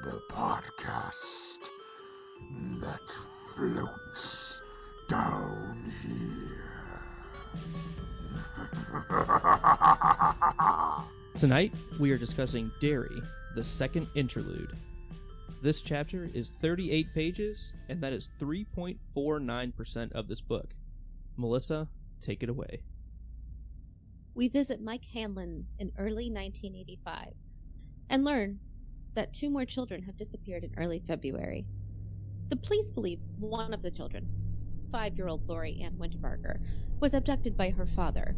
The podcast that floats down here. Tonight, we are discussing Derry, the second interlude. This chapter is 38 pages, and that is 3.49% of this book. Melissa, take it away. We visit Mike Hanlon in early 1985 and learn that 2 more children have disappeared in early February. The police believe one of the children, 5-year-old Lori Ann Winterberger, was abducted by her father.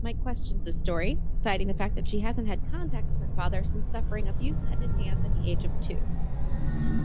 Mike questions the story, citing the fact that she hasn't had contact with her father since suffering abuse at his hands at the age of 2.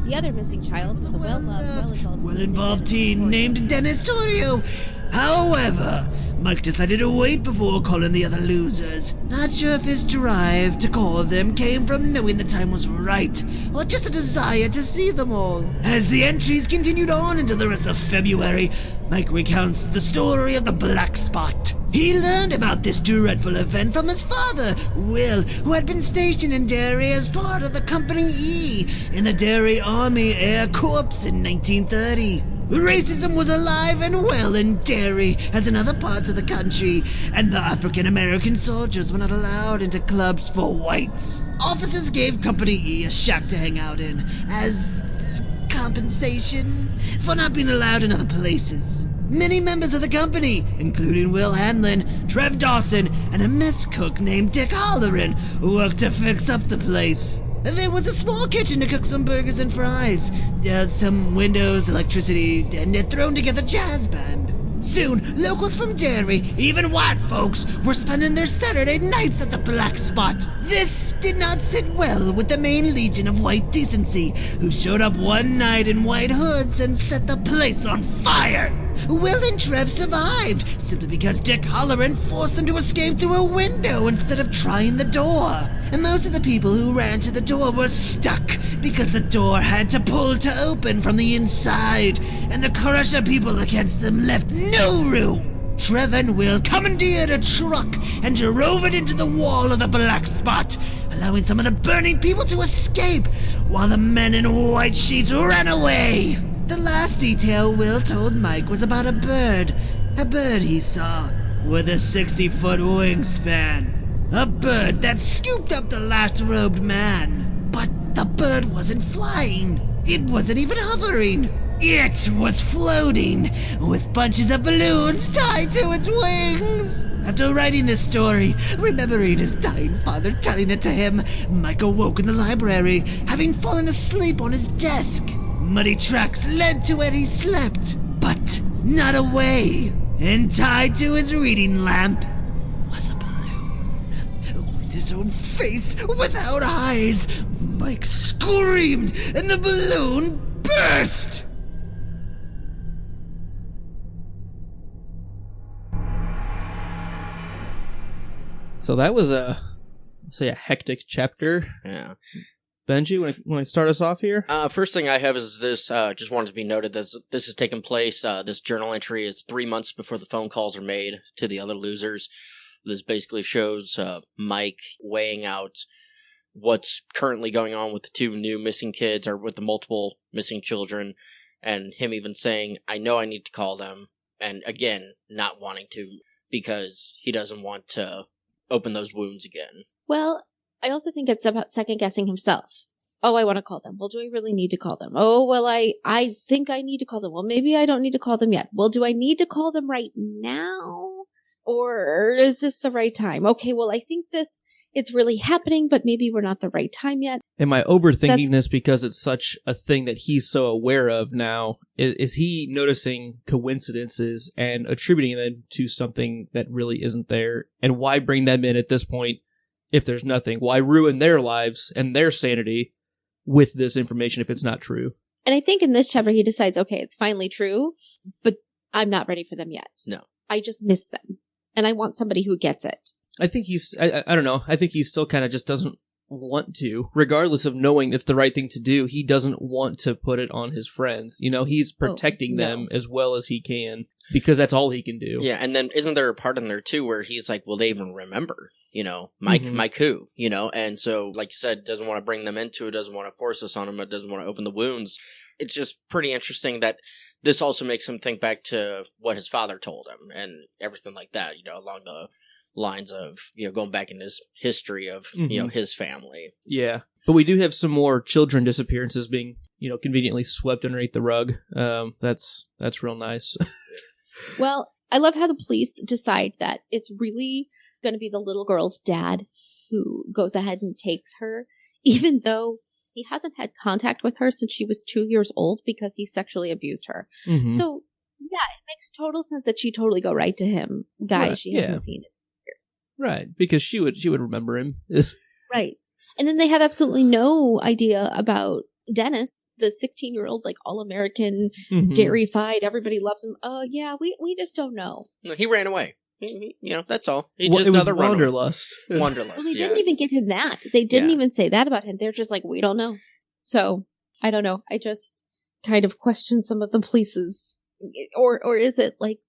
The other missing child is a well-involved teen named Dennis Torrio. However, Mike decided to wait before calling the other losers. Not sure if his drive to call them came from knowing the time was right, or just a desire to see them all. As the entries continued on into the rest of February, Mike recounts the story of the Black Spot. He learned about this dreadful event from his father, Will, who had been stationed in Derry as part of the Company E in the Derry Army Air Corps in 1930. Racism was alive and well in Derry, as in other parts of the country, and the African-American soldiers were not allowed into clubs for whites. Officers gave Company E a shack to hang out in, as compensation for not being allowed in other places. Many members of the company, including Will Hanlon, Trev Dawson, and a mess cook named Dick Holleran, worked to fix up the place. There was a small kitchen to cook some burgers and fries, some windows, electricity, and a thrown-together jazz band. Soon, locals from Derry, even white folks, were spending their Saturday nights at the Black Spot. This did not sit well with the main legion of white decency, who showed up one night in white hoods and set the place on fire. Will and Trev survived, simply because Dick Holleran forced them to escape through a window instead of trying the door. And most of the people who ran to the door were stuck, because the door had to pull to open from the inside, and the crush of people against them left no room. Trev and Will commandeered a truck and drove it into the wall of the Black Spot, allowing some of the burning people to escape, while the men in white sheets ran away. The last detail Will told Mike was about a bird he saw, with a 60-foot wingspan. A bird that scooped up the last robed man. But the bird wasn't flying. It wasn't even hovering. It was floating, with bunches of balloons tied to its wings. After writing this story, remembering his dying father telling it to him, Mike awoke in the library, having fallen asleep on his desk. Muddy tracks led to where he slept, but not away. And tied to his reading lamp was a balloon. With his own face, without eyes, Mike screamed, and the balloon burst! So that was a hectic chapter. Yeah. Benji, want to start us off here? First thing I have is this, just wanted to be noted that this has taken place, this journal entry is 3 months before the phone calls are made to the other losers. This basically shows Mike weighing out what's currently going on with the 2 new missing kids, or with the multiple missing children, and him even saying, I know I need to call them, and again, not wanting to, because he doesn't want to open those wounds again. Well, I also think it's about second-guessing himself. Oh, I want to call them. Well, do I really need to call them? Oh, well, I think I need to call them. Well, maybe I don't need to call them yet. Well, do I need to call them right now? Or is this the right time? Okay, well, I think it's really happening, but maybe we're not the right time yet. Am I overthinking this because it's such a thing that he's so aware of now? Is he noticing coincidences and attributing them to something that really isn't there? And why bring them in at this point if there's nothing? Why ruin their lives and their sanity with this information if it's not true? And I think in this chapter he decides, okay, it's finally true, but I'm not ready for them yet. No. I just miss them. And I want somebody who gets it. I think I don't know. I think he still kind of just doesn't want to, regardless of knowing it's the right thing to do. He doesn't want to put it on his friends. You know, he's protecting them as well as he can because that's all he can do. Yeah, and then isn't there a part in there too where he's like, will they even remember, you know, Mike who, you know? And so, like you said, doesn't want to bring them into it, doesn't want to force this on them, it doesn't want to open the wounds. It's just pretty interesting that this also makes him think back to what his father told him and everything like that, you know, along the lines of, you know, going back in his history of, you know, his family. Yeah. But we do have some more children disappearances being, you know, conveniently swept underneath the rug. That's real nice. Well, I love how the police decide that it's really going to be the little girl's dad who goes ahead and takes her, even though he hasn't had contact with her since she was 2 years old because he sexually abused her. So, yeah, it makes total sense that she totally go right to him, guy she hasn't seen in years. Right, because she would remember him. Right. And then they have absolutely no idea about Dennis, the 16-year-old, like, all-American, Derry-fied, everybody loves him. Yeah, we just don't know. No, he ran away. You know, that's all. It was wanderlust. Wanderlust, well, they didn't even give him that. They didn't even say that about him. They're just like, we don't know. So, I don't know. I just kind of question some of the police's... Or is it like...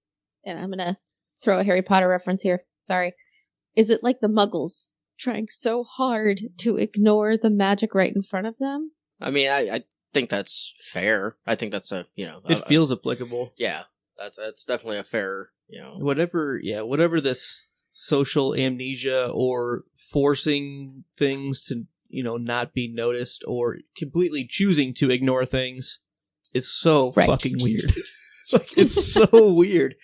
And I'm going to throw a Harry Potter reference here. Sorry. Is it like the Muggles trying so hard to ignore the magic right in front of them? I mean, I think that's fair. I think that's a, you know... It feels applicable. Yeah. That's definitely a fair, you know... Whatever this social amnesia or forcing things to, you know, not be noticed or completely choosing to ignore things is so fucking weird. Like, it's so weird.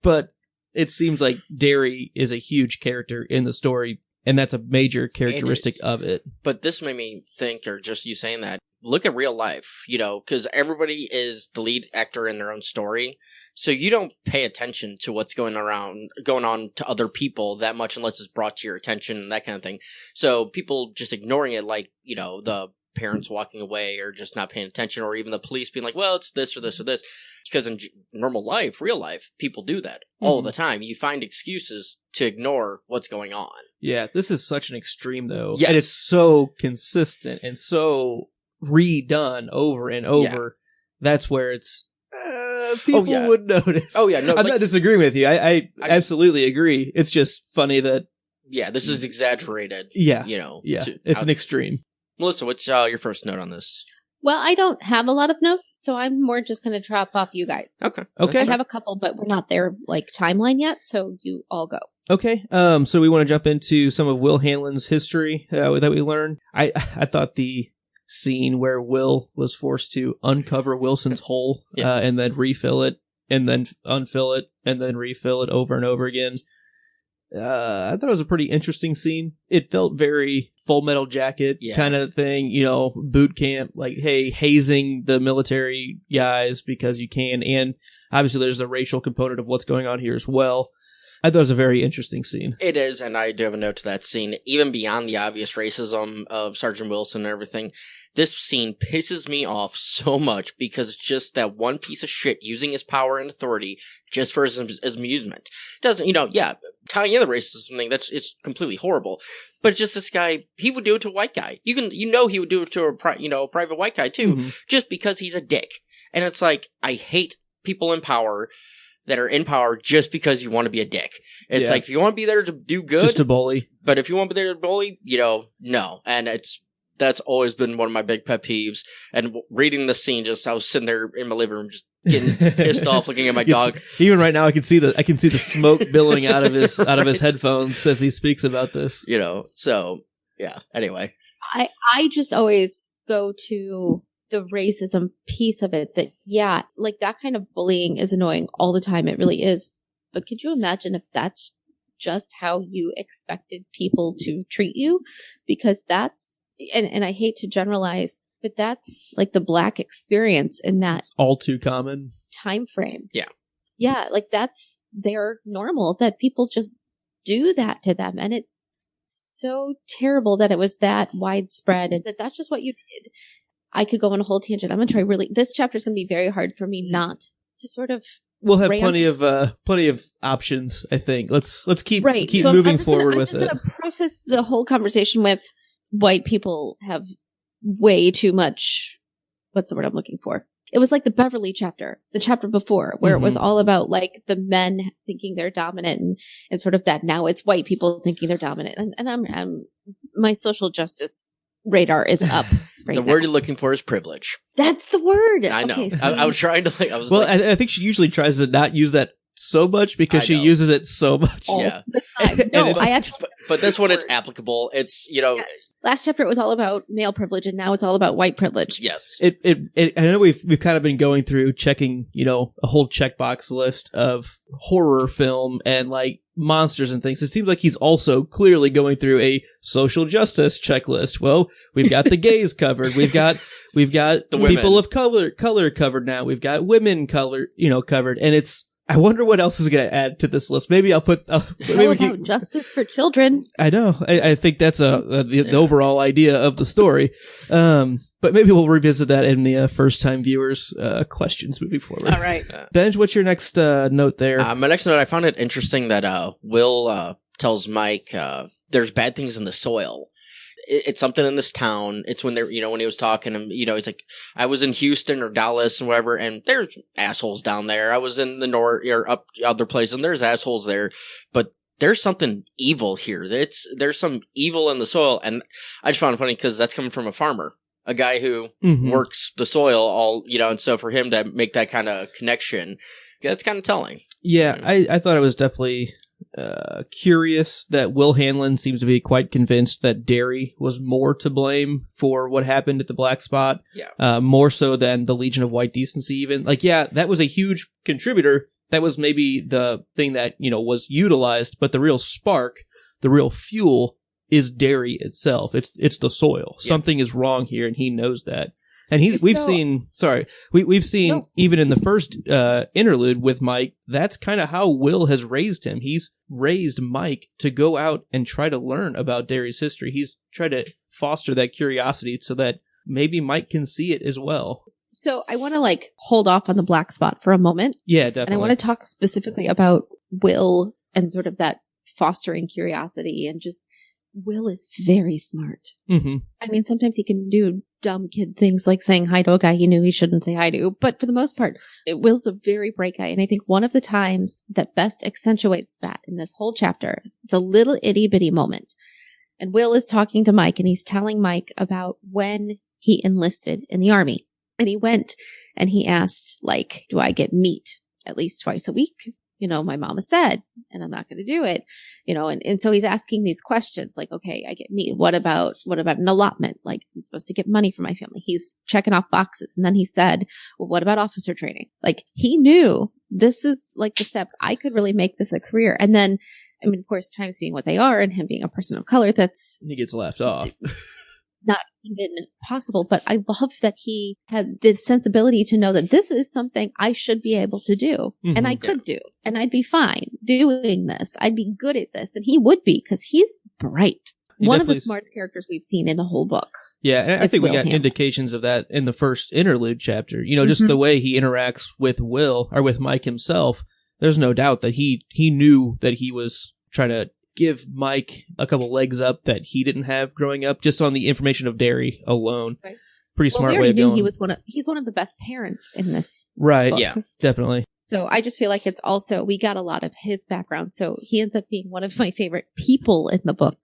But it seems like Derry is a huge character in the story, and that's a major characteristic of it. But this made me think, or just you saying that, look at real life, you know, because everybody is the lead actor in their own story. So you don't pay attention to what's going on to other people that much unless it's brought to your attention and that kind of thing. So people just ignoring it, like, you know, the parents walking away or just not paying attention, or even the police being like, well, it's this or this or this. Because in normal life, real life, people do that all the time. You find excuses to ignore what's going on. Yeah, this is such an extreme, though. Yes. And it's so consistent and so redone over and over. That's where it's... people would notice. Oh, yeah. No, I'm not disagreeing with you. I absolutely agree. It's just funny that... Yeah, this is exaggerated. Yeah. You know. Yeah, it's an extreme. Melissa, what's your first note on this? Well, I don't have a lot of notes, so I'm more just going to drop off you guys. Okay. I have a couple, but we're not there, like, timeline yet, so you all go. Okay. So we want to jump into some of Will Hanlon's history that we learned. I thought the scene where Will was forced to uncover Wilson's hole and then refill it and then unfill it and then refill it over and over again. I thought it was a pretty interesting scene. It felt very Full Metal Jacket kind of thing, you know, boot camp, like, hey, hazing the military guys because you can. And obviously there's the racial component of what's going on here as well. I thought it was a very interesting scene. It is, and I do have a note to that scene. Even beyond the obvious racism of Sergeant Wilson and everything, this scene pisses me off so much because it's just that one piece of shit using his power and authority just for his amusement. Doesn't, you know, tying in the racism thing, it's completely horrible. But just this guy, he would do it to a white guy. He would do it to a private white guy too, just because he's a dick. And it's like, I hate people in power that are in power just because you want to be a dick. It's like, if you want to be there to do good, just to bully. But if you want to be there to bully, you know, no. And that's always been one of my big pet peeves. And reading the scene, I was sitting there in my living room, just getting pissed off, looking at my dog. Even right now, I can see the smoke billowing out of his headphones as he speaks about this. You know, so yeah. Anyway, I just always go to the racism piece of it. That like that kind of bullying is annoying all the time. It really is. But could you imagine if that's just how you expected people to treat you? Because that's and I hate to generalize, but that's like the Black experience in that it's all too common time frame. Yeah, like that's their normal, that people just do that to them, and it's so terrible that it was that widespread and that's just what you did. I could go on a whole tangent. I'm gonna try this chapter is gonna be very hard for me not to sort of. We'll have plenty of options. I think let's keep moving forward with it. I'm just gonna preface the whole conversation with, white people have way too much, what's the word I'm looking for? It was like the Beverly chapter, the chapter before, where it was all about like the men thinking they're dominant and sort of that. Now it's white people thinking they're dominant. And I'm my social justice radar is up right The now. word you're looking for is privilege. That's the word. I know. Okay, I was trying to like, I think she usually tries to not use that so much because she uses it so much. all yeah. the time. No, I actually. But this one, it's applicable. It's, Yes. Last chapter it was all about male privilege, and now it's all about white privilege. yes. I know we've kind of been going through checking, a whole checkbox list of horror film and like monsters and things. It seems like he's also clearly going through a social justice checklist. Well, we've got the gays covered. We've got the people of color covered now. We've got women covered, and it's. I wonder what else is going to add to this list. Maybe I'll put. Maybe about justice for children. I know. I think that's the overall idea of the story. But maybe we'll revisit that in the first-time viewers' questions moving forward. All right. Benj, what's your next note there? My next note, I found it interesting that Will tells Mike there's bad things in the soil. It's something in this town. It's when when he was talking, and he's like, I was in Houston or Dallas and wherever, and there's assholes down there. I was in the north or up other places, and there's assholes there, but there's something evil here. There's some evil in the soil, and I just found it funny because that's coming from a farmer, a guy who works the soil all, and so for him to make that kind of connection, that's kind of telling. Yeah, I thought it was definitely curious that Will Hanlon seems to be quite convinced that Derry was more to blame for what happened at the Black Spot. Yeah. More so than the Legion of White Decency even. Like, yeah, that was a huge contributor. That was maybe the thing that, was utilized, but the real spark, the real fuel is Derry itself. It's the soil. Yeah. Something is wrong here, and he knows that. And we've seen even in the first interlude with Mike, that's kind of how Will has raised him. He's raised Mike to go out and try to learn about Derry's history. He's tried to foster that curiosity so that maybe Mike can see it as well. So I want to hold off on the Black Spot for a moment. Yeah, definitely. And I want to talk specifically about Will and sort of that fostering curiosity, and just Will is very smart. Mm-hmm. I mean, sometimes he can do dumb kid things like saying hi to a guy he knew he shouldn't say hi to, but for the most part, Will's a very bright guy. And I think one of the times that best accentuates that in this whole chapter, it's a little itty bitty moment. And Will is talking to Mike, and he's telling Mike about when he enlisted in the army. And he went and he asked, do I get meat at least twice a week? My mama said, and I'm not going to do it, and so he's asking these questions like, okay, I get meat. What about an allotment? Like, I'm supposed to get money for my family. He's checking off boxes. And then he said, well, what about officer training? Like, he knew this is like the steps. I could really make this a career. And then, I mean, of course, times being what they are and him being a person of color, he gets left off. Not even possible, but I love that he had this sensibility to know that this is something I should be able to do, and I could do, and I'd be fine doing this. I'd be good at this, and he would be, because he's bright. One of the smartest characters we've seen in the whole book. Yeah, and I think we got indications of that in the first interlude chapter. Just the way he interacts with Will, or with Mike himself, there's no doubt that he knew that he was trying to give Mike a couple legs up that he didn't have growing up, just on the information of Derry alone. Right. Pretty smart way of going. He's one of the best parents in this right book. Yeah, definitely. So I just feel like it's also, we got a lot of his background, so he ends up being one of my favorite people in the book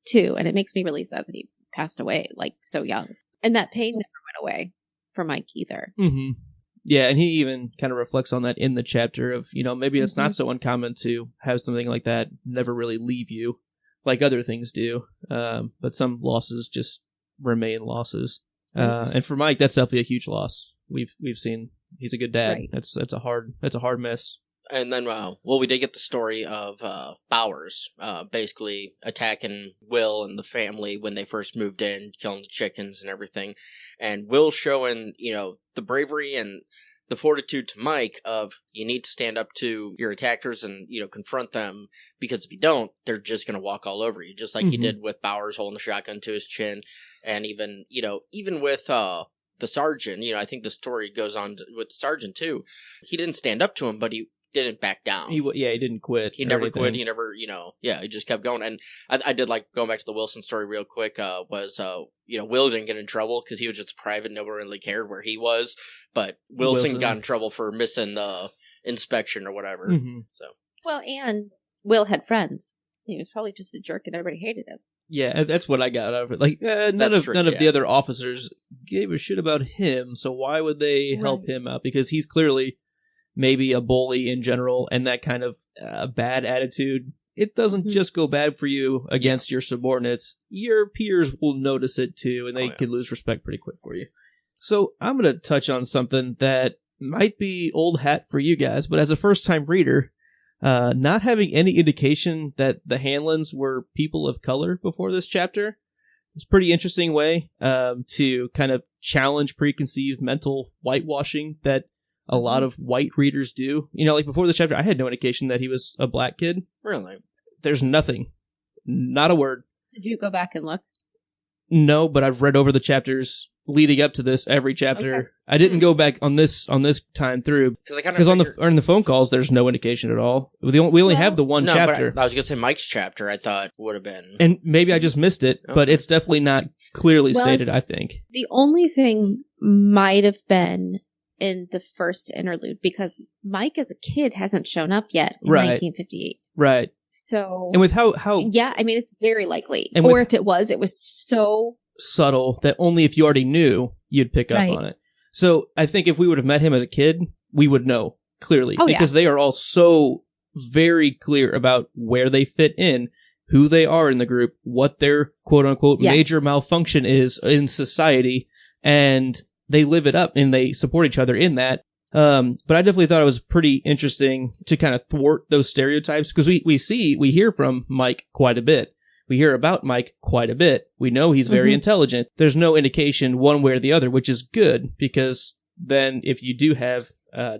too, and it makes me really sad that he passed away so young, and that pain never went away for Mike either. Yeah, and he even kind of reflects on that in the chapter of, maybe it's not so uncommon to have something like that never really leave you like other things do. But some losses just remain losses. And for Mike, that's definitely a huge loss. We've seen he's a good dad. Right. That's a hard miss. And then, we did get the story of Bowers basically attacking Will and the family when they first moved in, killing the chickens and everything. And Will showing, the bravery and the fortitude to Mike of, you need to stand up to your attackers and, confront them, because if you don't, they're just going to walk all over you, just like he did with Bowers holding the shotgun to his chin. And even with the sergeant, I think the story goes on with the sergeant too. He didn't stand up to him, but he didn't back down. He didn't quit. He never quit. He never, he just kept going. And I did like going back to the Wilson story real quick. Will didn't get in trouble because he was just private. Nobody really cared where he was. But Wilson got in trouble for missing the inspection or whatever. Mm-hmm. So well, and Will had friends. He was probably just a jerk, and everybody hated him. Yeah, that's what I got out of it. Like, none of the other officers gave a shit about him, so why would they help him out? Because he's clearly maybe a bully in general, and that kind of bad attitude, it doesn't just go bad for you against your subordinates. Your peers will notice it too, and they could lose respect pretty quick for you. So I'm going to touch on something that might be old hat for you guys, but as a first-time reader, not having any indication that the Hanlons were people of color before this chapter. It's a pretty interesting way to kind of challenge preconceived mental whitewashing that a lot of white readers do. Like before this chapter, I had no indication that he was a black kid. Really? There's nothing. Not a word. Did you go back and look? No, but I've read over the chapters leading up to this, every chapter. Okay. I didn't go back on this time through because on the phone calls there's no indication at all. We only have the one chapter. But I was gonna say Mike's chapter. I thought would have been, and maybe I just missed it, but it's definitely not clearly stated. I think the only thing might have been in the first interlude because Mike as a kid hasn't shown up yet in 1958. Right. So and with how I mean it's very likely, or if it was so subtle that only if you already knew you'd pick up on it. So I think if we would have met him as a kid, we would know clearly because they are all so very clear about where they fit in, who they are in the group, what their quote unquote major malfunction is in society, and they live it up and they support each other in that. But I definitely thought it was pretty interesting to kind of thwart those stereotypes because we hear from Mike quite a bit. We hear about Mike quite a bit. We know he's very intelligent. There's no indication one way or the other, which is good because then if you do have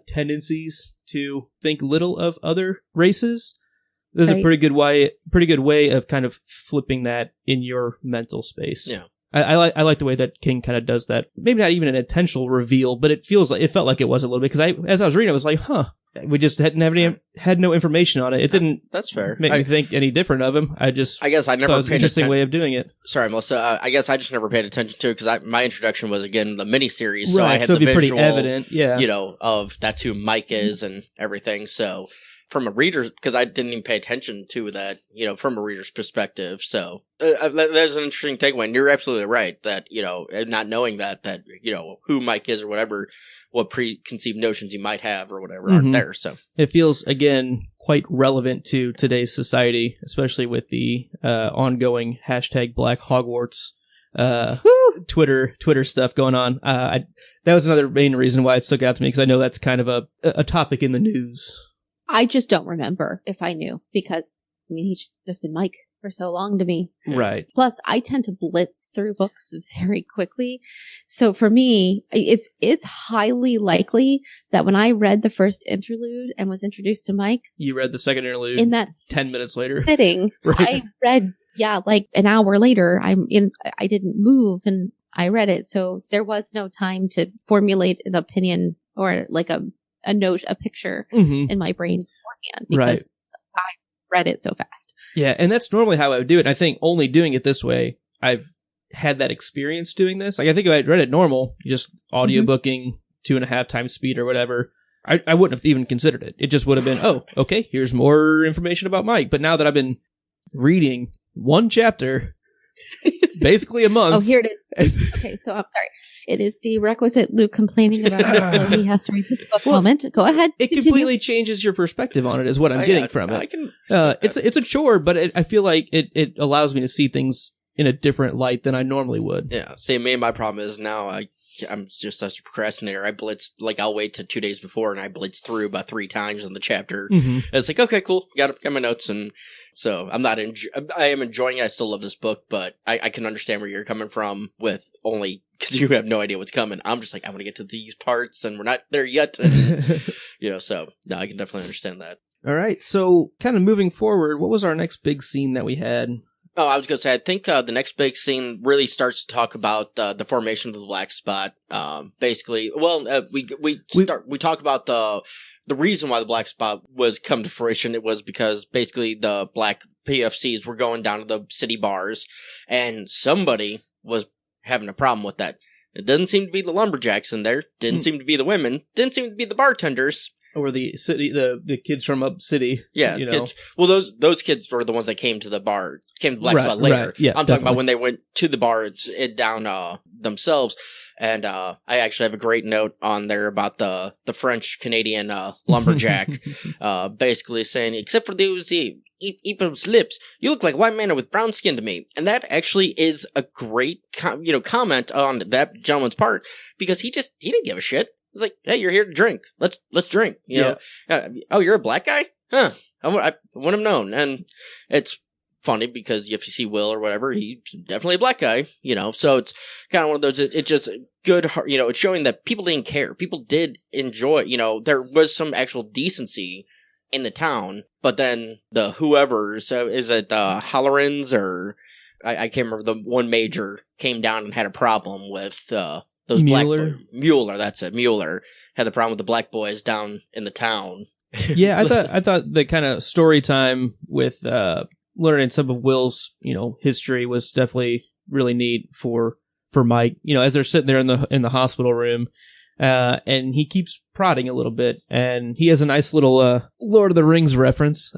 tendencies to think little of other races, there's a pretty good way of kind of flipping that in your mental space. Yeah. I like the way that King kind of does that. Maybe not even an intentional reveal, but it felt like it was a little bit because as I was reading, I was like, we just had no information on it. It didn't. That's fair. Make me think any different of him. I guess I never. It was an interesting way of doing it. Sorry, Melissa. I guess I just never paid attention to it because my introduction was again the miniseries, so I had so the it'd be visual, pretty evident, of that's who Mike is and everything. So from a reader, because I didn't even pay attention to that, from a reader's perspective. So that's an interesting takeaway. And you're absolutely right that not knowing that who Mike is or whatever. What preconceived notions you might have or whatever aren't there. So it feels, again, quite relevant to today's society, especially with the ongoing hashtag Black Hogwarts Twitter stuff going on. That was another main reason why it stuck out to me because I know that's kind of a topic in the news. I just don't remember if I knew because, he's just been Mike for so long to me. Right. Plus, I tend to blitz through books very quickly. So for me, it's highly likely that when I read the first interlude and was introduced to Mike. You read the second interlude in that 10 minutes later. Sitting. Right. I read, like an hour later, I didn't move and I read it. So there was no time to formulate an opinion or like a picture in my brain beforehand because I read it so fast. Yeah, and that's normally how I would do it. And I think only doing it this way, I've had that experience doing this. Like I think if I read it normal, just audiobooking 2.5 times speed or whatever, I wouldn't have even considered it. It just would have been, okay, here's more information about Mike. But now that I've been reading one chapter, basically a month. Oh, here it is. Okay, so I'm sorry. It is the requisite Luke complaining about how slow he has to read this book moment. Go ahead. It completely changes your perspective on it is what I'm getting from it. It's a chore, but I feel like it allows me to see things in a different light than I normally would. Yeah. See, my problem is now I'm just such a procrastinator. I blitzed, I'll wait till 2 days before and I blitz through about 3 times in the chapter. And it's like, okay, cool. Got my notes. And so I am enjoying it. I still love this book, but I can understand where you're coming from with only because you have no idea what's coming. I'm just like, I want to get to these parts and we're not there yet. And, so no, I can definitely understand that. All right. So kind of moving forward, what was our next big scene that we had? Oh, I was going to say, I think the next big scene really starts to talk about the formation of the Black Spot. Basically, we talk about the reason why the Black Spot was come to fruition. It was because basically the Black PFCs were going down to the city bars, and somebody was having a problem with that. It doesn't seem to be the lumberjacks in there. Didn't seem to be the women. Didn't seem to be the bartenders. Or the city, the kids from up city. Yeah, you know. kids. Well, those kids were the ones that came to the bar, came to Black Spot later. Right, yeah, I'm talking about when they went to the bar down themselves. And I actually have a great note on there about the French Canadian lumberjack, basically saying, except for those Eepham's lips, you look like a white man with brown skin to me. And that actually is a great comment on that gentleman's part, because he didn't give a shit. It's like, hey, you're here to drink. Let's drink. You know? Oh, you're a black guy? Huh. I wouldn't have known. And it's funny because if you see Will or whatever, he's definitely a black guy, you know? So it's kind of one of those, it's just good, you know, it's showing that people didn't care. People did enjoy, you know, there was some actual decency in the town, but then the whoever's, is it Hollerins or I can't remember, the one major came down and had a problem with, those Mueller? black boys. Mueller, that's it. Mueller had the problem with the black boys down in the town. Yeah, I thought the kind of story time with learning some of Will's, you know, history was definitely really neat for Mike. You know, as they're sitting there in the hospital room, and he keeps prodding a little bit, and he has a nice little Lord of the Rings reference.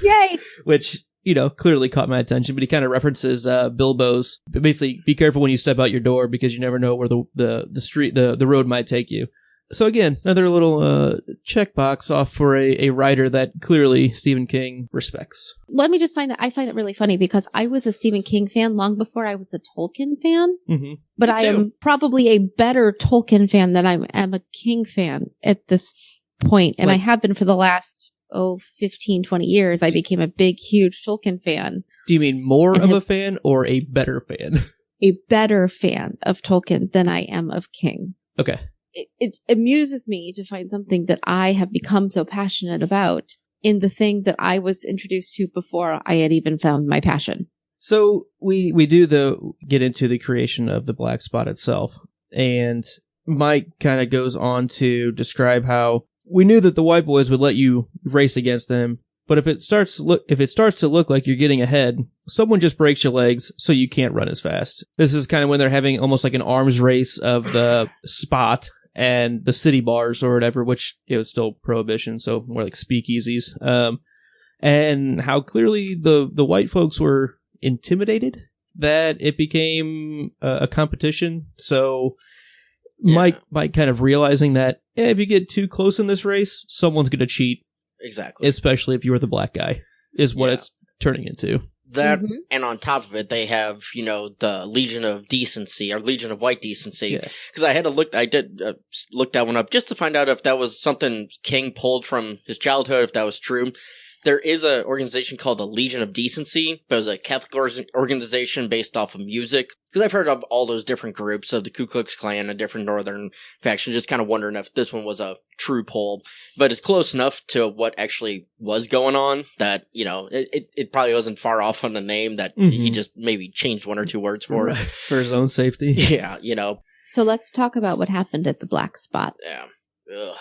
Yay! Which, you know, clearly caught my attention, but he kind of references Bilbo's. But basically, be careful when you step out your door because you never know where the road might take you. So again, another little checkbox off for a writer that clearly Stephen King respects. Let me just I find it really funny because I was a Stephen King fan long before I was a Tolkien fan. Mm-hmm. But I am probably a better Tolkien fan than I am a King fan at this point. And I have been for the last 15, 20 years. I became a big, huge Tolkien fan. Do you mean more of a fan or a better fan? A better fan of Tolkien than I am of King. Okay. It amuses me to find something that I have become so passionate about in the thing that I was introduced to before I had even found my passion. So we do get into the creation of the Black Spot itself, and Mike kind of goes on to describe how we knew that the white boys would let you race against them, but if it starts to look like you're getting ahead, someone just breaks your legs so you can't run as fast. This is kind of when they're having almost like an arms race of the spot and the city bars or whatever, which, you know, it's still prohibition, so more like speakeasies. And how clearly the white folks were intimidated that it became a competition. So Mike kind of realizing that if you get too close in this race, someone's going to cheat. Exactly. Especially if you were the black guy, is what it's turning into. That, and on top of it, they have, you know, the Legion of Decency, or Legion of White Decency. Because I did look that one up just to find out if that was something King pulled from his childhood, if that was true. There is an organization called the Legion of Decency, but it was a Catholic organization based off of music. Because I've heard of all those different groups of the Ku Klux Klan and different northern factions, just kind of wondering if this one was a true poll. But it's close enough to what actually was going on that, you know, it probably wasn't far off on the name that he just maybe changed one or two words for. Right. For his own safety. Yeah, you know. So let's talk about what happened at the Black Spot. Yeah.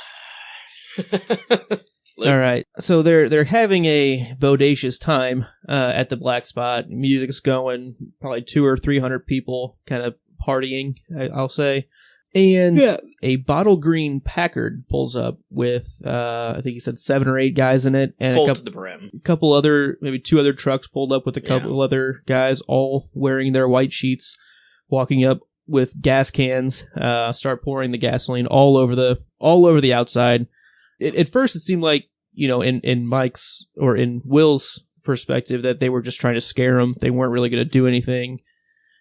All right, so they're having a bodacious time at the Black Spot. Music's going, probably 200 or 300 people kind of partying, I'll say. And a bottle green Packard pulls up with, I think he said 7 or 8 guys in it, and full to the brim. A couple other, maybe 2 other trucks pulled up with a couple other guys, all wearing their white sheets, walking up with gas cans, start pouring the gasoline all over the outside. At first, it seemed like, you know, in Mike's or in Will's perspective, that they were just trying to scare him. They weren't really going to do anything.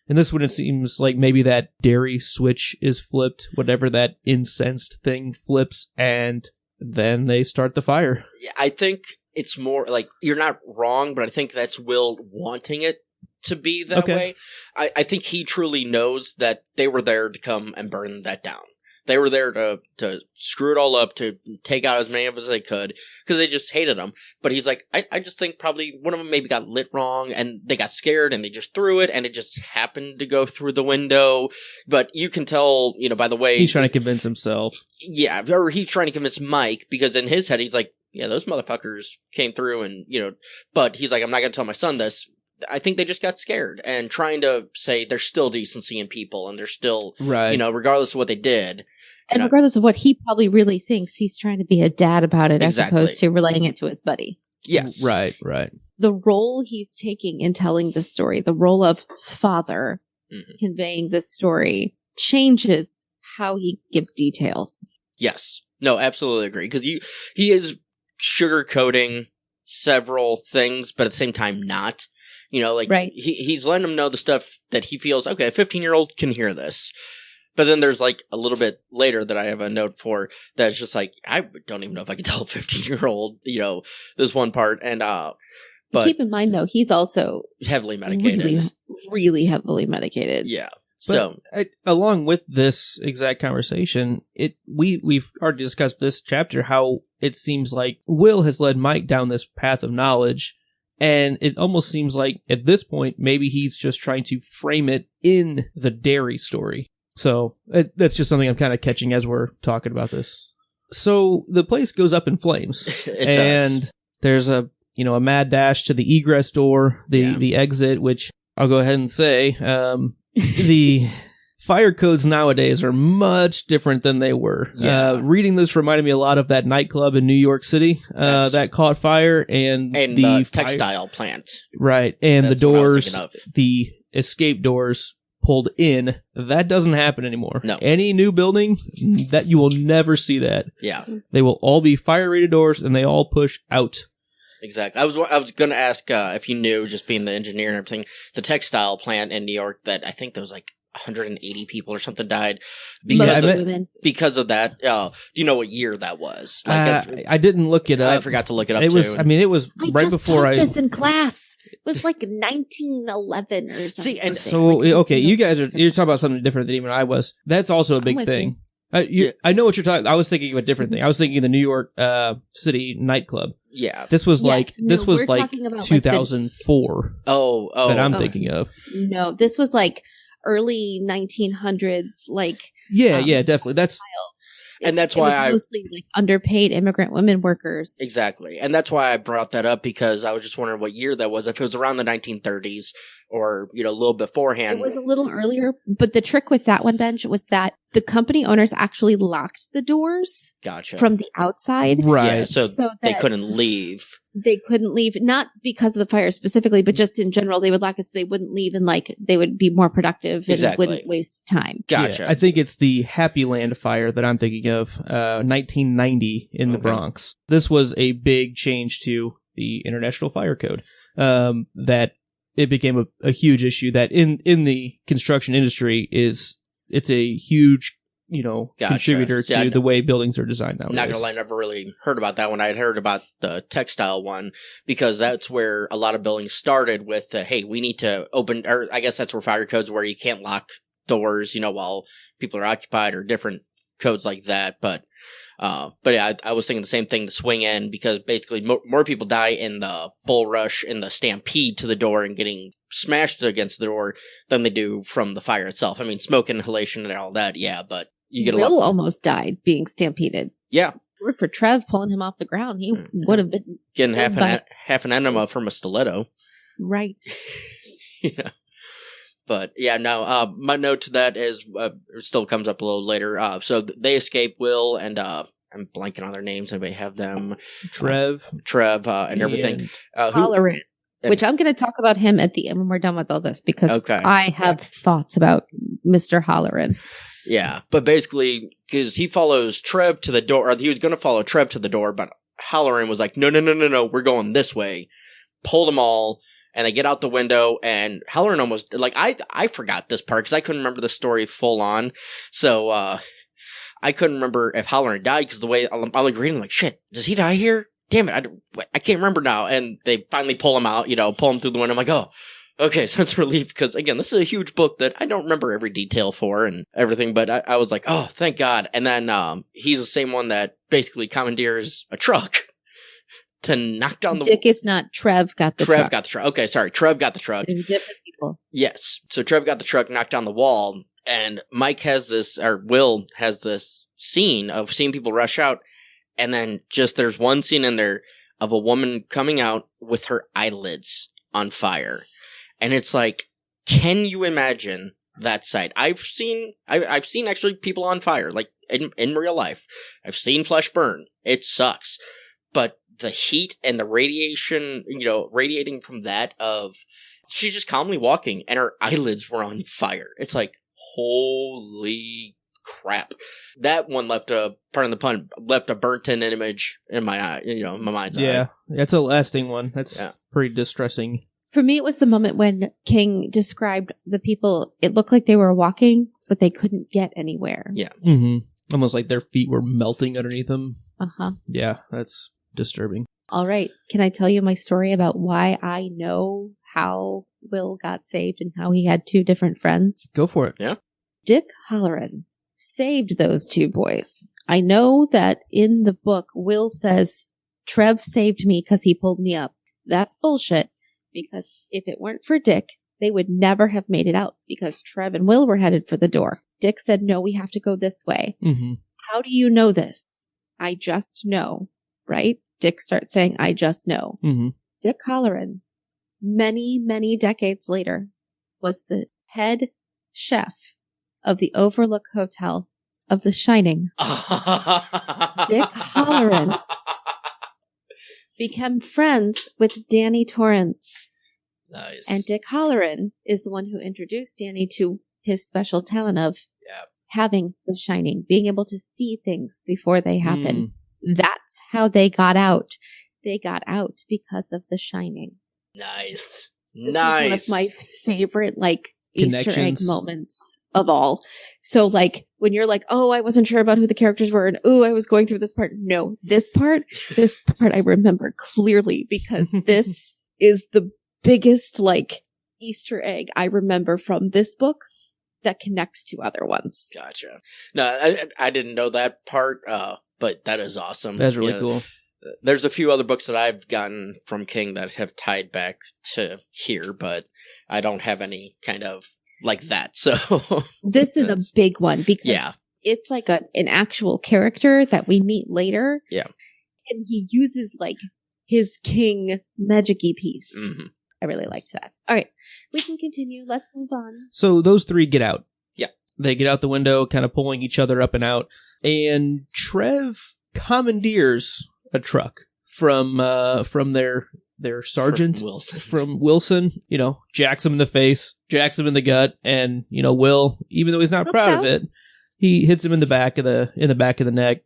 And this one, it seems like maybe that Derry switch is flipped, whatever that incensed thing flips, and then they start the fire. Yeah, I think it's more like, you're not wrong, but I think that's Will wanting it to be that way. I think he truly knows that they were there to come and burn that down. They were there to screw it all up, to take out as many of us as they could, because they just hated him. But he's like, I just think probably one of them maybe got lit wrong, and they got scared, and they just threw it, and it just happened to go through the window. But you can tell, by the way... He's trying to convince himself. Yeah, or he's trying to convince Mike, because in his head, he's like, yeah, those motherfuckers came through, and, but he's like, I'm not going to tell my son this. I think they just got scared, and trying to say there's still decency in people, and there's still, right. Regardless of what they did... And regardless of what he probably really thinks, he's trying to be a dad about it Exactly. as opposed to relaying it to his buddy. Yes. Right. The role he's taking in telling the story, the role of father conveying this story, changes how he gives details. Yes. No, absolutely agree. Because he is sugarcoating several things, but at the same time not. Right. He's letting them know the stuff that he feels, okay, a 15-year-old can hear this. But then there's like a little bit later that I have a note for that's just like, I don't even know if I can tell a 15-year-old, this one part. And, but keep in mind though, he's also heavily medicated. Really, really heavily medicated. Yeah. So along with this exact conversation, we've already discussed this chapter, how it seems like Will has led Mike down this path of knowledge. And it almost seems like at this point, maybe he's just trying to frame it in the Derry story. So that's just something I'm kind of catching as we're talking about this. So the place goes up in flames. It and does. There's a mad dash to the egress door, the exit, which I'll go ahead and say, the fire codes nowadays are much different than they were. Yeah. Reading this reminded me a lot of that nightclub in New York City that caught fire and the textile plant. Right. And That's the what I was doors, thinking of. the escape doors pulled in. That doesn't happen anymore. No. Any new building, that you will never see that. Yeah. They will all be fire rated doors and they all push out. Exactly. I was going to ask if you knew, just being the engineer and everything, the textile plant in New York that I think there was like 180 people or something died because of that. Do you know what year that was? I didn't look it up. I forgot to look it up. It was. Too. I mean, it was right before I. This in class. It was like 1911 or something. See, and so okay, you guys you're talking about something different than even I was. That's also a big thing. I know what you're talking. I was thinking of a different thing. I was thinking of the New York City nightclub. Yeah, this was like 2004. That I'm thinking of. No, this was like early 1900s. Like yeah, definitely. That's. And that's why I mostly like underpaid immigrant women workers. Exactly. And that's why I brought that up, because I was just wondering what year that was. If it was around the 1930s or, a little beforehand. It was a little earlier, but the trick with that one, Benj, was that the company owners actually locked the doors from the outside. Right. Yeah, so they couldn't leave. They couldn't leave, not because of the fire specifically, but just in general, they would lock it so they wouldn't leave and they would be more productive and wouldn't waste time. Gotcha. Yeah, I think it's the Happy Land fire that I'm thinking of, 1990 in the Bronx. This was a big change to the International Fire Code, that it became a huge issue that in the construction industry it's a huge contributor to the way buildings are designed nowadays. Not gonna lie, I never really heard about that one. I had heard about the textile one because that's where a lot of buildings started with, hey, we need to open, or I guess that's where fire codes where you can't lock doors, while people are occupied, or different codes like that. But yeah, I was thinking the same thing to swing in, because basically more people die in the bull rush, in the stampede to the door and getting smashed against the door than they do from the fire itself. I mean, smoke inhalation and all that, yeah, but you get Will almost died being stampeded. Yeah. Word for Trev pulling him off the ground. He would have been getting half an enema from a stiletto. Right. Yeah. But yeah, no, my note to that is, it still comes up a little later. So they escape Will and, I'm blanking on their names. Anybody have them? Trev, and everything. Halloran. Which I'm going to talk about him at the end when we're done with all this, because I have thoughts about Mr. Halloran. Yeah, but basically, because he follows Trev to the door, or he was going to follow Trev to the door, but Halloran was like, no, we're going this way. Pulled them all, and they get out the window, and Halloran almost, like, I forgot this part, because I couldn't remember the story full on, so, I couldn't remember if Halloran died, because the way, I'm like reading, like, shit, does he die here? Damn it, I can't remember now, and they finally pull him out, pull him through the window, I'm like, oh, Okay, sense of relief, because again, this is a huge book that I don't remember every detail for and everything, but I was like, oh, thank God. And then he's the same one that basically commandeers a truck to knock down the... Dick is not. Trev got the truck. Trev got the truck. Okay, sorry. Trev got the truck. They're different people. Yes. So Trev got the truck, knocked down the wall, and Mike has this, or Will has this scene of seeing people rush out, and then just there's one scene in there of a woman coming out with her eyelids on fire. And it's like, can you imagine that sight? I've seen actually people on fire, like in real life. I've seen flesh burn. It sucks. But the heat and the radiation, radiating from that of, she's just calmly walking and her eyelids were on fire. It's like, holy crap. That one left a, pardon the pun, left a burnt-in image in my eye, in my mind's eye. Yeah, that's a lasting one. That's pretty distressing. For me, it was the moment when King described the people. It looked like they were walking, but they couldn't get anywhere. Yeah. Mm-hmm. Almost like their feet were melting underneath them. Uh-huh. Yeah, that's disturbing. All right. Can I tell you my story about why I know how Will got saved and how he had two different friends? Go for it. Yeah. Dick Halloran saved those two boys. I know that in the book, Will says, Trev saved me because he pulled me up. That's bullshit. Because if it weren't for Dick, they would never have made it out because Trev and Will were headed for the door. Dick said, no, we have to go this way. Mm-hmm. How do you know this? I just know, right? Dick starts saying, I just know. Mm-hmm. Dick Halloran, many, many decades later, was the head chef of the Overlook Hotel of The Shining. Dick Halloran became friends with Danny Torrance. Nice. And Dick Halloran is the one who introduced Danny to his special talent of having The Shining, being able to see things before they happen. That's how they got out. They got out because of The Shining. Nice. This Nice. is one of my favorite, Easter egg moments of all. So, when you're like, oh, I wasn't sure about who the characters were, and oh, I was going through this part. No, this part I remember clearly because this is the biggest, Easter egg I remember from this book that connects to other ones. Gotcha. No, I didn't know that part, but that is awesome. That's really cool. There's a few other books that I've gotten from King that have tied back to here, but I don't have any kind of like that. So this is a big one because it's like an actual character that we meet later. Yeah. And he uses his king magic-y piece. Mm-hmm. I really liked that. All right. We can continue. Let's move on. So those three get out. Yeah. They get out the window, kind of pulling each other up and out. And Trev commandeers a truck from their sergeant from Wilson, jacks him in the face, jacks him in the gut, and Will, even though he's not proud of it, he hits him in the back of the neck.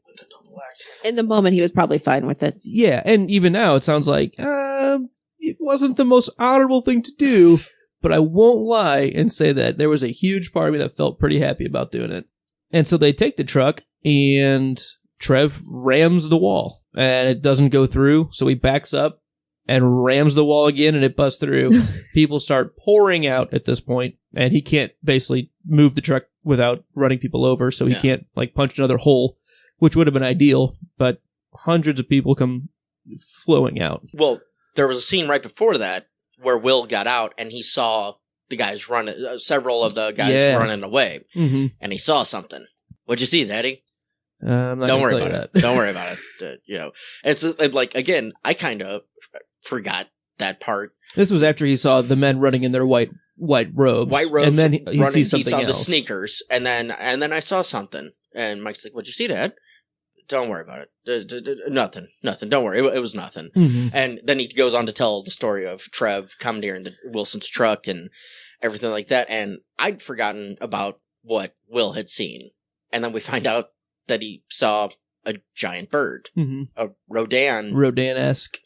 In the moment, he was probably fine with it. Yeah, and even now, it sounds like it wasn't the most honorable thing to do, but I won't lie and say that there was a huge part of me that felt pretty happy about doing it. And so they take the truck, and Trev rams the wall, and it doesn't go through, so he backs up and rams the wall again, and it busts through. People start pouring out at this point, and he can't basically move the truck without running people over, so he can't punch another hole, which would have been ideal, but hundreds of people come flowing out. Well, there was a scene right before that where Will got out, and he saw the guys running, several of the guys running away, and he saw something. What'd you see, Daddy? Don't worry about it. Don't worry about it. It's again, I kind of forgot that part. This was after he saw the men running in their white robes. And then he sees something else. He saw the sneakers, and then I saw something. And Mike's like, "What'd you see, Dad?" Don't worry about it. Nothing. Don't worry. It was nothing. And then he goes on to tell the story of Trev commandeering the Wilson's truck and everything like that. And I'd forgotten about what Will had seen. And then we find out that he saw a giant bird, a Rodan-esque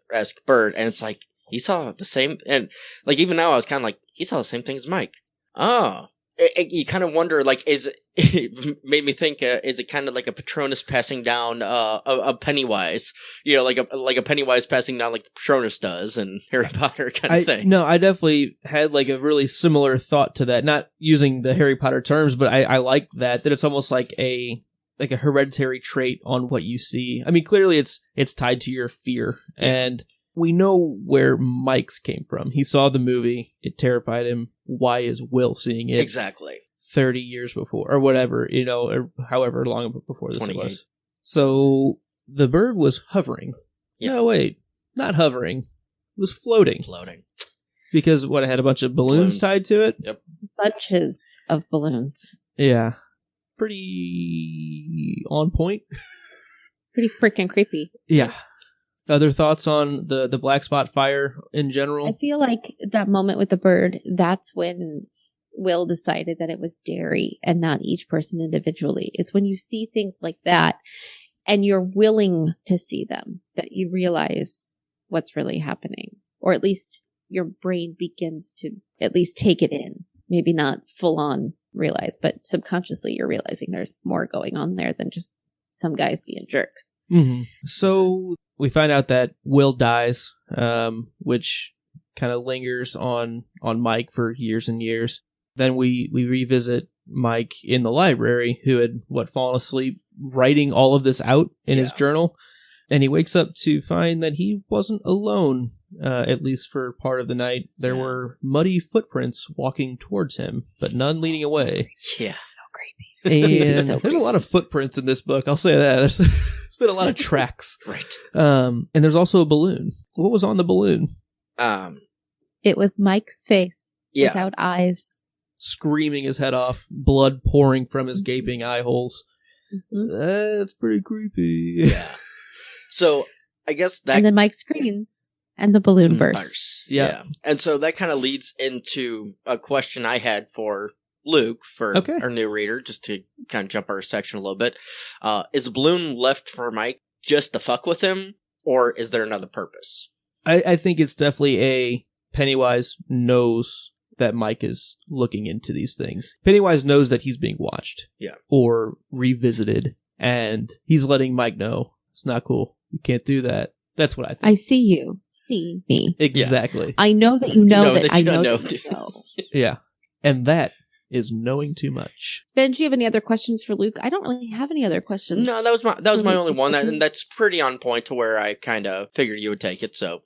bird. And it's like, he saw the same, and even now I was kind of like, he saw the same thing as Mike. Oh, you kind of wonder, like, it made me think, is it kind of like a Patronus passing down a Pennywise? You know, like a Pennywise passing down like the Patronus does in Harry Potter kind of thing. No, I definitely had like a really similar thought to that. Not using the Harry Potter terms, but I like that it's almost like a hereditary trait on what you see. I mean, clearly it's tied to your fear, and we know where Mike's came from. He saw the movie, it terrified him. Why is Will seeing it? Exactly. 30 years before, or whatever, you know, or however long before this 28. was. So the bird was hovering. Yeah. No, wait, not hovering. It was floating. Because it had a bunch of balloons tied to it? Yep. Bunches of balloons. Yeah. Pretty on point. Pretty freaking creepy. Yeah. Other thoughts on the black spot fire in general? I feel like that moment with the bird, that's when Will decided that it was Derry and not each person individually. It's when you see things like that and you're willing to see them that you realize what's really happening. Or at least your brain begins to at least take it in. Maybe not full on realize, but subconsciously you're realizing there's more going on there than just some guys being jerks. Mm-hmm. So we find out that Will dies, which kind of lingers on Mike for years and years. Then we revisit Mike in the library, who had fallen asleep writing all of this out in his journal, and he wakes up to find that he wasn't alone. At least for part of the night, there were muddy footprints walking towards him, but none leading away. Yeah, so creepy. And there's a lot of footprints in this book. I'll say that. There's been a lot of tracks. Right. And there's also a balloon. What was on the balloon? It was Mike's face without eyes. Screaming his head off, blood pouring from his gaping eye holes. Mm-hmm. That's pretty creepy. Yeah. So I guess that... And then Mike screams. And the balloon bursts. Yeah. And so that kind of leads into a question I had for Luke, for our new reader, just to kind of jump our section a little bit. Is the balloon left for Mike just to fuck with him, or is there another purpose? I think it's definitely a Pennywise knows that Mike is looking into these things. Pennywise knows that he's being watched. Yeah. Or revisited, and he's letting Mike know, it's not cool. You can't do that. That's what I think. I see you. See me. Exactly. Yeah. I know that you know that I know that you know. Yeah. And that is knowing too much. Ben, do you have any other questions for Luke? I don't really have any other questions. No, that was my only one, and that's pretty on point to where I kind of figured you would take it, so.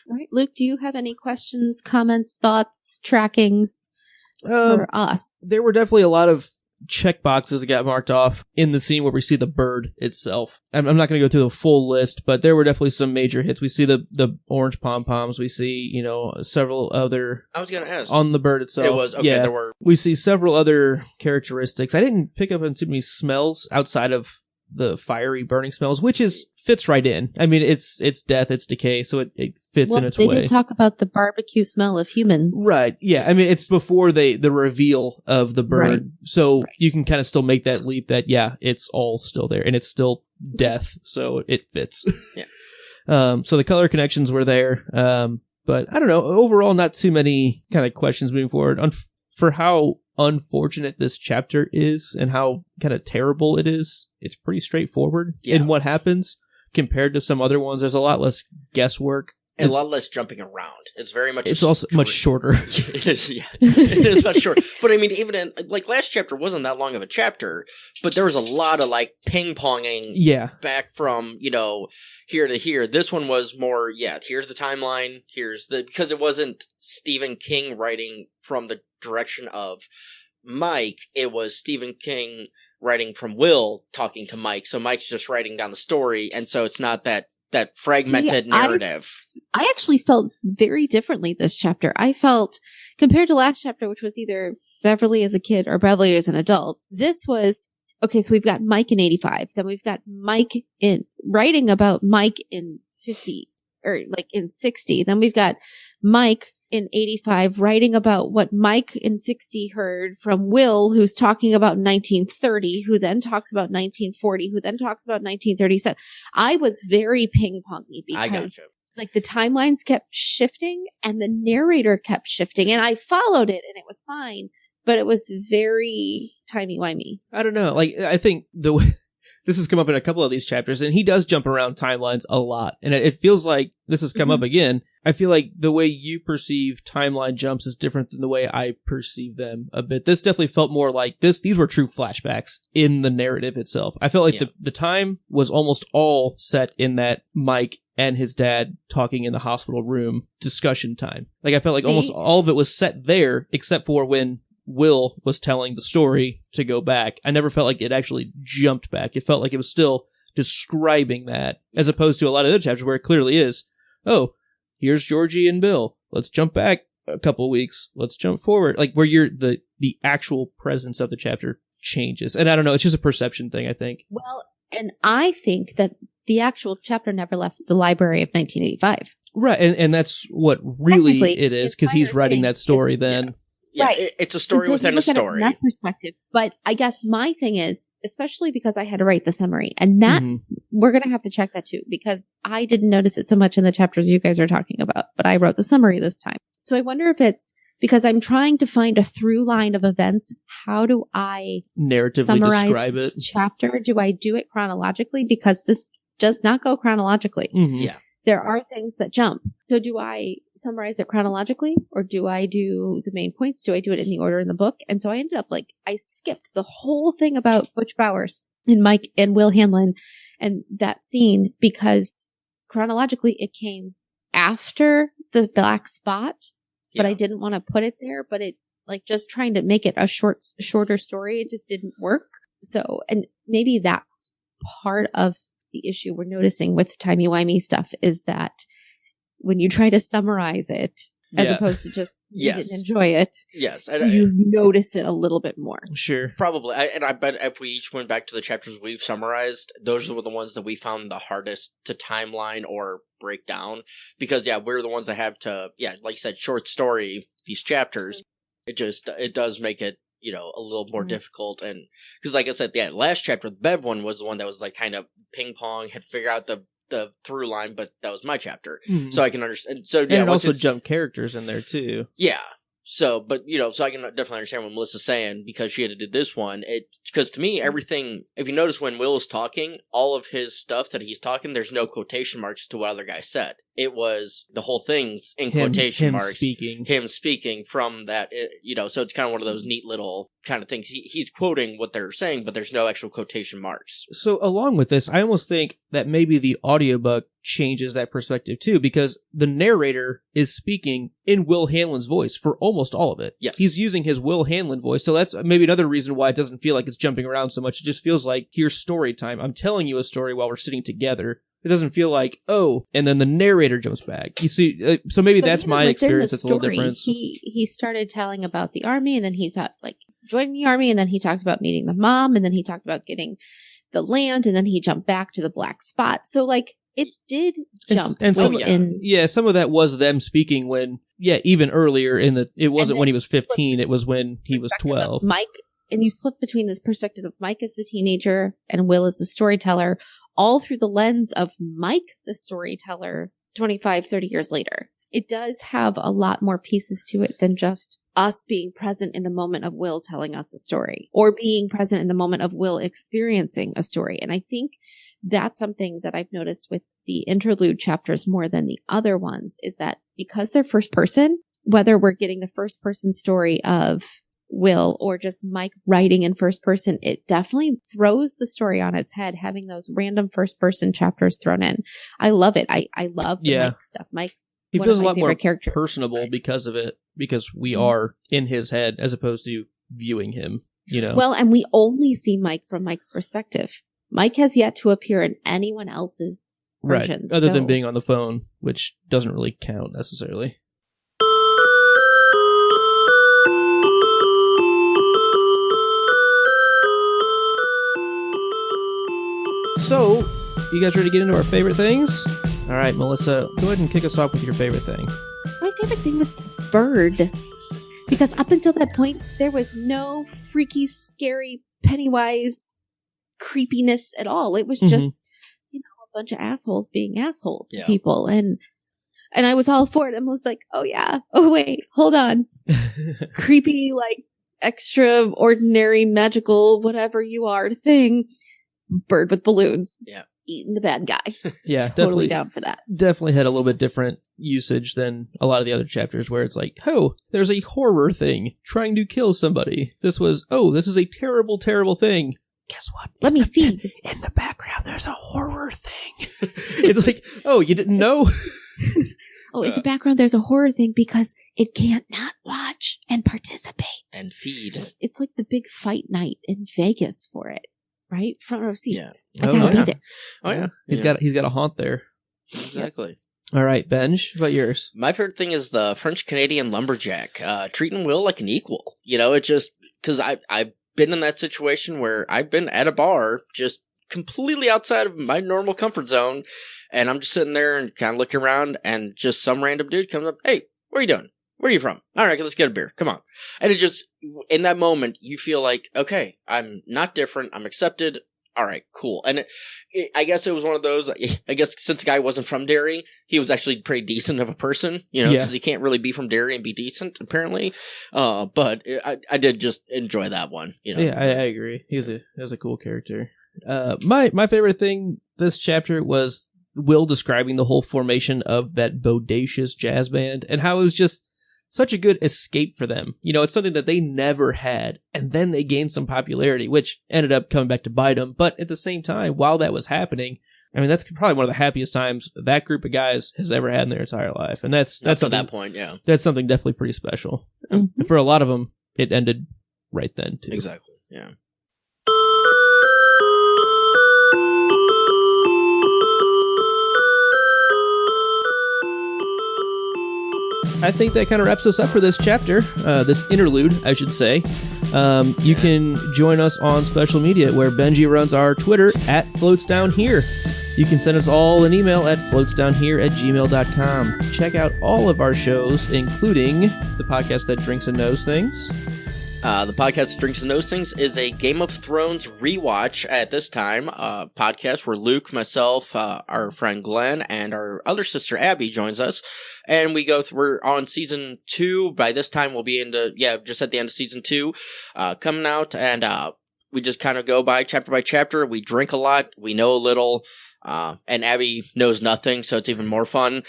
All right. Luke, do you have any questions, comments, thoughts, trackings for us? There were definitely a lot of check boxes that got marked off in the scene where we see the bird itself. I'm not going to go through the full list, but there were definitely some major hits. We see the orange pom-poms. We see, several other... I was going to ask. On the bird itself. It was, okay, yeah, there were... We see several other characteristics. I didn't pick up on too many smells outside of the fiery burning smells, which fits right in. I mean, it's death, it's decay, so it fits in its way. They did talk about the barbecue smell of humans. Right, yeah. I mean, it's before the reveal of the bird, right. So you can kind of still make that leap that, yeah, it's all still there, and it's still death, so it fits. Yeah. So the color connections were there, but I don't know, overall not too many kind of questions moving forward. For how unfortunate this chapter is and how kind of terrible it is, it's pretty straightforward in what happens compared to some other ones. There's a lot less guesswork. And a lot less jumping around. It's very much... It's also much shorter. It is, yeah. It is much shorter. But I mean, even in... Like, last chapter wasn't that long of a chapter, but there was a lot of, like, ping-ponging back from, here to here. This one was more, here's the timeline, because it wasn't Stephen King writing from the direction of Mike. It was Stephen King writing from Will talking to Mike. So Mike's just writing down the story, and so it's not that fragmented narrative. I actually felt very differently this chapter. I felt, compared to last chapter, which was either Beverly as a kid or Beverly as an adult, this was, okay, so we've got Mike in 85, then we've got Mike writing about Mike in 50, or like in 60, then we've got Mike in 85 writing about what Mike in 60 heard from Will, who's talking about 1930, who then talks about 1940, who then talks about 1937. I was very ping-pongy because like the timelines kept shifting and the narrator kept shifting, and I followed it and it was fine. but it was very timey-wimey. I don't know. Like, I think the way this has come up in a couple of these chapters, and he does jump around timelines a lot. And it feels like this has come up again. I feel like the way you perceive timeline jumps is different than the way I perceive them a bit. This definitely felt more like these were true flashbacks in the narrative itself. I felt like the time was almost all set in that Mike and his dad talking in the hospital room discussion time. Like, I felt like almost all of it was set there, except for when Will was telling the story to go back. I never felt like it actually jumped back. It felt like it was still describing that, as opposed to a lot of other chapters where it clearly is, oh, here's Georgie and Bill. Let's jump back a couple weeks. Let's jump forward. Like, where the actual presence of the chapter changes. And I don't know, it's just a perception thing, I think. Well, and I think that the actual chapter never left the library of 1985. Right, and that's what really it is, because he's writing that story then. Yeah, right. It's a story within a story. From that perspective. But I guess my thing is, especially because I had to write the summary, and that we're going to have to check that too, because I didn't notice it so much in the chapters you guys are talking about, but I wrote the summary this time. So I wonder if it's because I'm trying to find a through line of events. How do I narratively summarize describe this it? chapter? Do I do it chronologically? Because this does not go chronologically. Yeah. There are things that jump. So do I summarize it chronologically, or do I do the main points? Do I do it in the order in the book? And so I ended up I skipped the whole thing about Butch Bowers and Mike and Will Hanlon and that scene, because chronologically it came after the black spot, but I didn't want to put it there. But it, just trying to make it a shorter story, it just didn't work. So, and maybe that's part of the issue we're noticing with timey-wimey stuff, is that when you try to summarize it, as opposed to just read it and enjoy it, you notice it a little bit more. Sure. Probably. And I bet if we each went back to the chapters we've summarized, those were the ones that we found the hardest to timeline or break down. Because, we're the ones that have to, like you said, short story, these chapters. It does make it, a little more difficult. And because, like I said, last chapter, the Bev one was the one that was kind of ping pong, had figured out the through line, but that was my chapter. So I can understand. So, and it also jumped characters in there too. Yeah. So, but, so I can definitely understand what Melissa's saying, because she had to do this one. Because to me, everything, if you notice when Will is talking, all of his stuff that he's talking, there's no quotation marks to what other guy said. It was the whole thing's in quotation marks. Him speaking from that, so it's kind of one of those neat little kind of things. He's quoting what they're saying, but there's no actual quotation marks. So along with this, I almost think that maybe the audiobook changes that perspective too, because the narrator is speaking in Will Hanlon's voice for almost all of it. Yes. He's using his Will Hanlon voice, so that's maybe another reason why it doesn't feel like it's jumping around so much. It just feels like, here's story time. I'm telling you a story while we're sitting together. It doesn't feel like, oh, and then the narrator jumps back. You see, so maybe that's my experience. It's a little different. He started telling about the army, and then he talked joining the army, and then he talked about meeting the mom, and then he talked about getting the land, and then he jumped back to the black spot. So it did jump. And some of that was them speaking when, even earlier it wasn't when he was 15, it was when he was 12. Mike, and you flip between this perspective of Mike as the teenager and Will as the storyteller, all through the lens of Mike, the storyteller, 25, 30 years later. It does have a lot more pieces to it than just us being present in the moment of Will telling us a story, or being present in the moment of Will experiencing a story. And I think that's something that I've noticed with the interlude chapters more than the other ones, is that because they're first person, whether we're getting the first person story of Will or just Mike writing in first person, it definitely throws the story on its head, having those random first person chapters thrown in. I love it. I love the Mike stuff. He feels a lot more personable because of it, because we are in his head as opposed to viewing him, Well, and we only see Mike from Mike's perspective. Mike has yet to appear in anyone else's version. Right. Other than being on the phone, which doesn't really count necessarily. So, you guys ready to get into our favorite things? All right, Melissa, go ahead and kick us off with your favorite thing. My favorite thing was the bird. Because up until that point, there was no freaky, scary, Pennywise creepiness at all. It was just, a bunch of assholes being assholes to people. And I was all for it. I was like, oh yeah. Oh wait, hold on. Creepy, extraordinary, magical, whatever you are thing. Bird with balloons. Yeah. Eating the bad guy. Yeah, Totally down for that. Definitely had a little bit different usage than a lot of the other chapters where it's like, oh, there's a horror thing trying to kill somebody. This was, oh, this is a terrible, terrible thing. Guess what? Let me feed. In the background, there's a horror thing. It's like, oh, you didn't know? Oh, in the background, there's a horror thing because it can't not watch and participate. And feed. It's like the big fight night in Vegas for it, right? Front row seats. Yeah. I gotta be yeah. there. Oh, yeah. He's got a haunt there. Exactly. All right, Benj, what about yours? My favorite thing is the French-Canadian lumberjack, treating Will like an equal. You know, it just, because I've been in that situation where I've been at a bar just completely outside of my normal comfort zone, and I'm just sitting there and kind of looking around, and just some random dude comes up, hey, what are you doing? Where are you from? All right, let's get a beer. Come on. And it just, in that moment, you feel like, okay, I'm not different. I'm accepted. All right, cool. And I guess it was one of those, I guess since the guy wasn't from Derry, he was actually pretty decent of a person, you know, because he can't really be from Derry and be decent, apparently. But I did just enjoy that one, you know. Yeah, I agree. He was a cool character. My favorite thing this chapter was Will describing the whole formation of that bodacious jazz band and how it was just such a good escape for them. You know, it's something that they never had, and then they gained some popularity, which ended up coming back to bite them. But at the same time, while that was happening, I mean, that's probably one of the happiest times that group of guys has ever had in their entire life. And that's at that point, yeah. That's something definitely pretty special. And for a lot of them, it ended right then, too. Exactly, yeah. I think that kind of wraps us up for this chapter, this interlude, I should say. You can join us on social media where Benji runs our Twitter at FloatsDownHere. You can send us all an email at floatsdownhere@gmail.com. Check out all of our shows, including the podcast that drinks and knows things. The podcast that Drinks and Knows Things is a Game of Thrones rewatch at this time, podcast where Luke, myself, our friend Glenn, and our other sister Abby joins us. And we're on season 2. By this time, we'll be just at the end of season 2, coming out. And, we just kind of go by chapter. We drink a lot. We know a little. And Abby knows nothing, so it's even more fun.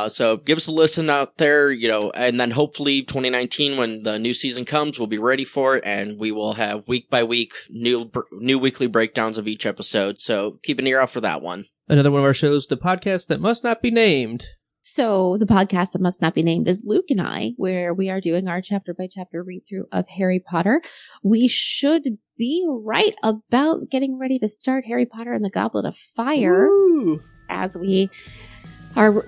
So give us a listen out there, you know, and then hopefully 2019, when the new season comes, we'll be ready for it, and we will have week by week new weekly breakdowns of each episode. So keep an ear out for that one. Another one of our shows, the podcast that must not be named. So the podcast that must not be named is Luke and I, where we are doing our chapter by chapter read through of Harry Potter. We should be right about getting ready to start Harry Potter and the Goblet of Fire. Ooh. As we are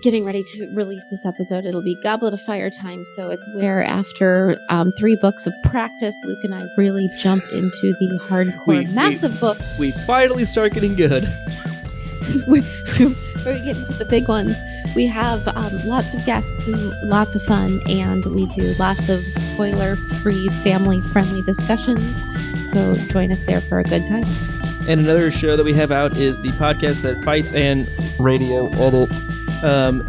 getting ready to release this episode. It'll be Goblet of Fire time. So it's where after 3 books of practice, Luke and I really jump into the hardcore massive books. We finally start getting good. We're getting to the big ones. We have lots of guests and lots of fun, and we do lots of spoiler-free, family-friendly discussions. So join us there for a good time. And another show that we have out is the podcast that fights and radio edit.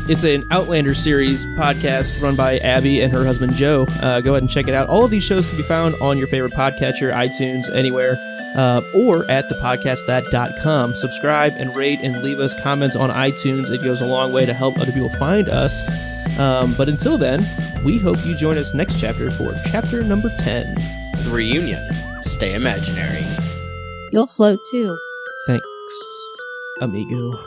It's an Outlander series podcast run by Abby and her husband Joe. Go ahead and check it out. All of these shows can be found on your favorite podcatcher, iTunes, anywhere. Or at thepodcastthat.com. Subscribe and rate and leave us comments on iTunes. It goes a long way to help other people find us. But until then, we hope you join us next chapter for chapter number 10. The reunion. Stay imaginary. You'll float too. Thanks, amigo.